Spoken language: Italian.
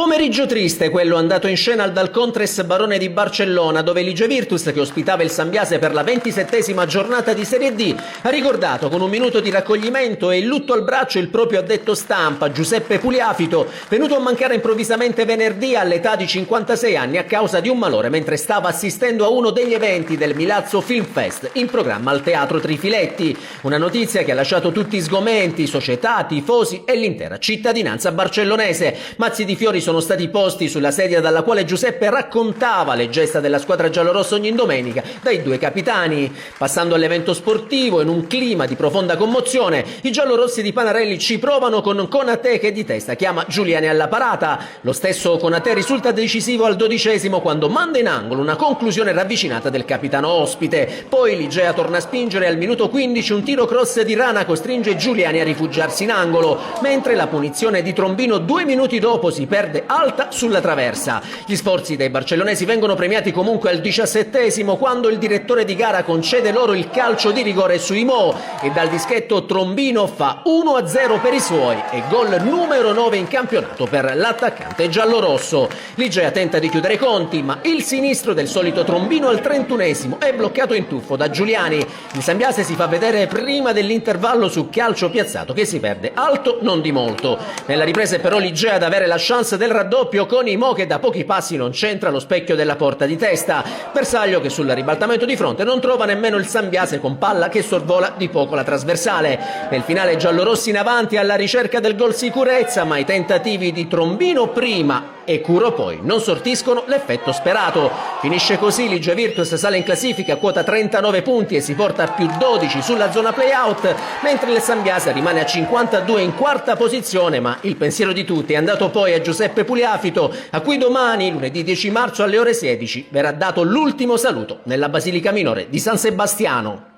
Pomeriggio triste quello andato in scena al Dalcontres Barone di Barcellona, dove Lige Virtus, che ospitava il Sambiase per la 27ª giornata di Serie D, ha ricordato con un minuto di raccoglimento e il lutto al braccio il proprio addetto stampa, Giuseppe Pugliafito, venuto a mancare improvvisamente venerdì all'età di 56 anni a causa di un malore mentre stava assistendo a uno degli eventi del Milazzo Film Fest in programma al Teatro Trifiletti. Una notizia che ha lasciato tutti sgomenti, società, tifosi e l'intera cittadinanza barcellonese. Mazzi di fiori sono stati posti sulla sedia dalla quale Giuseppe raccontava le gesta della squadra giallorossa ogni domenica dai due capitani. Passando all'evento sportivo, in un clima di profonda commozione, i giallorossi di Panarelli ci provano con Konaté che di testa chiama Giuliani alla parata. Lo stesso Konaté risulta decisivo al 12° quando manda in angolo una conclusione ravvicinata del capitano ospite. Poi Ligea torna a spingere e al minuto 15 un tiro cross di Rana costringe Giuliani a rifugiarsi in angolo, mentre la punizione di Trombino 2 minuti dopo si perde alta sulla traversa. Gli sforzi dei barcellonesi vengono premiati comunque al 17° quando il direttore di gara concede loro il calcio di rigore sui Mo e dal dischetto Trombino fa 1-0 per i suoi e gol numero 9 in campionato per l'attaccante giallorosso. Ligea tenta di chiudere i conti, ma il sinistro del solito Trombino al 31° è bloccato in tuffo da Giuliani. Il Sambiase si fa vedere prima dell'intervallo su calcio piazzato che si perde alto non di molto. Nella ripresa è però Ligea ad avere la chance del raddoppio con Imo che da pochi passi non centra lo specchio della porta di testa. Bersaglio che sul ribaltamento di fronte non trova nemmeno il Sambiase con palla che sorvola di poco la trasversale. Nel finale giallorossi in avanti alla ricerca del gol sicurezza, ma i tentativi di Trombino prima e Curo poi non sortiscono l'effetto sperato. Finisce così, Lige Virtus sale in classifica a quota 39 punti e si porta a più 12 sulla zona play-out, mentre il Sambiase rimane a 52 in quarta posizione, ma il pensiero di tutti è andato poi a Giuseppe Pugliafito, a cui domani, lunedì 10 marzo alle ore 16, verrà dato l'ultimo saluto nella Basilica Minore di San Sebastiano.